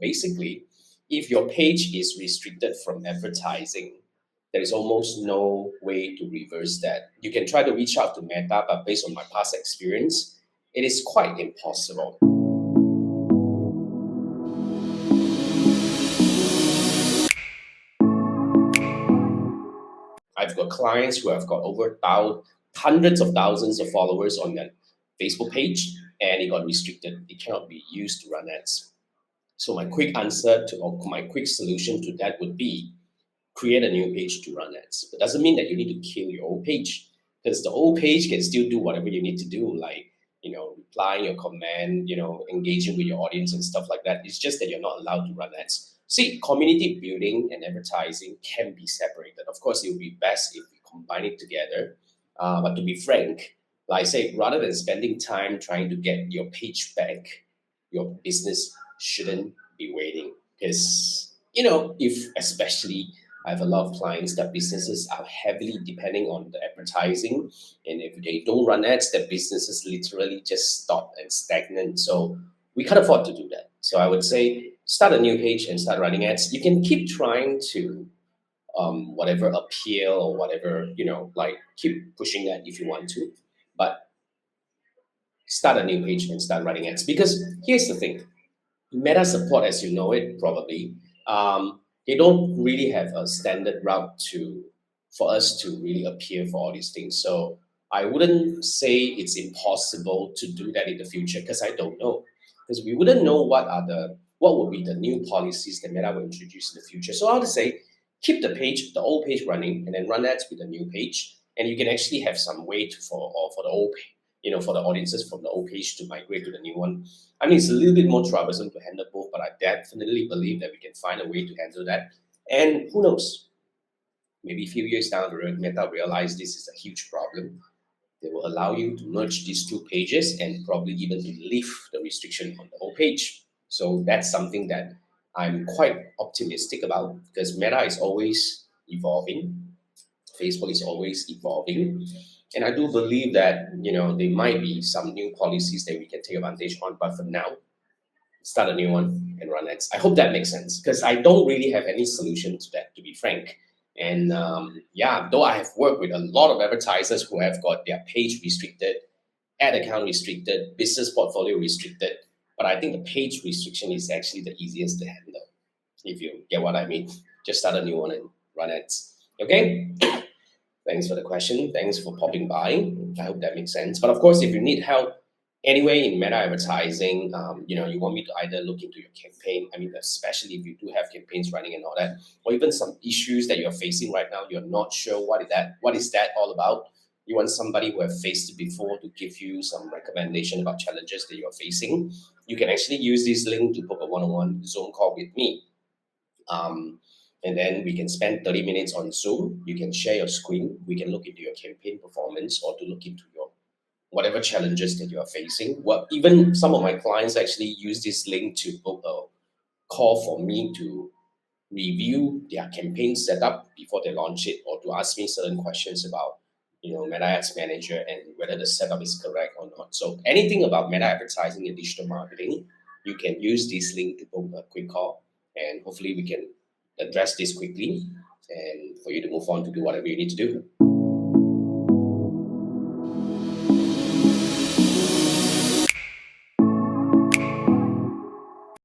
Basically, if your page is restricted from advertising, there is almost no way to reverse that. You can try to reach out to Meta, but based on my past experience, it is quite impossible. I've got clients who have got over hundreds of thousands of followers on their Facebook page, and it got restricted. It cannot be used to run ads. So my quick answer to, or my quick solution to that would be create a new page to run ads. It doesn't mean that you need to kill your old page, because the old page can still do whatever you need to do, like replying your comment, engaging with your audience and stuff like that. It's just that you're not allowed to run ads. See, community building and advertising can be separated. Of course, it would be best if we combine it together. But to be frank, like I say, rather than spending time trying to get your page back, your business shouldn't be waiting. Because, if especially I have a lot of clients that businesses are heavily depending on the advertising, and if they don't run ads, their businesses literally just stop and stagnant. So we can't afford to do that. So I would say start a new page and start running ads. You can keep trying to whatever appeal or whatever, like keep pushing that if you want to, but start a new page and start running ads. Because here's the thing, Meta support, as you know it probably, they don't really have a standard route for us to really appear for all these things. So I wouldn't say it's impossible to do that in the future, because I don't know, because we wouldn't know what will be the new policies that Meta will introduce in the future. So I would say keep the old page running, and then run ads with the new page, and you can actually have some way for the old for the audiences from the old page to migrate to the new one. I mean, it's a little bit more troublesome to handle both, but I definitely believe that we can find a way to handle that. And who knows, maybe a few years down the road, Meta realize this is a huge problem. They will allow you to merge these two pages and probably even to lift the restriction on the whole page. So that's something that I'm quite optimistic about, because Meta is always evolving. Facebook is always evolving. And I do believe that, there might be some new policies that we can take advantage on. But for now, start a new one and run ads. I hope that makes sense, because I don't really have any solution to that, to be frank. And though I have worked with a lot of advertisers who have got their page restricted, ad account restricted, business portfolio restricted, but I think the page restriction is actually the easiest to handle, if you get what I mean. Just start a new one and run ads. Okay? Thanks for the question. Thanks for popping by. I hope that makes sense. But of course, if you need help anyway in Meta advertising, you want me to either look into your campaign. I mean, especially if you do have campaigns running and all that, or even some issues that you're facing right now, you're not sure what is that all about. You want somebody who have faced it before to give you some recommendation about challenges that you're facing. You can actually use this link to book a one-on-one Zoom call with me. And then we can spend 30 minutes on Zoom. You can share your screen. We can look into your campaign performance, or to look into your whatever challenges that you are facing. Well, even some of my clients actually use this link to book a call for me to review their campaign setup before they launch it, or to ask me certain questions about Meta Ads Manager and whether the setup is correct or not. So anything about Meta advertising and digital marketing, you can use this link to book a quick call, and hopefully we can address this quickly and for you to move on to do whatever you need to do.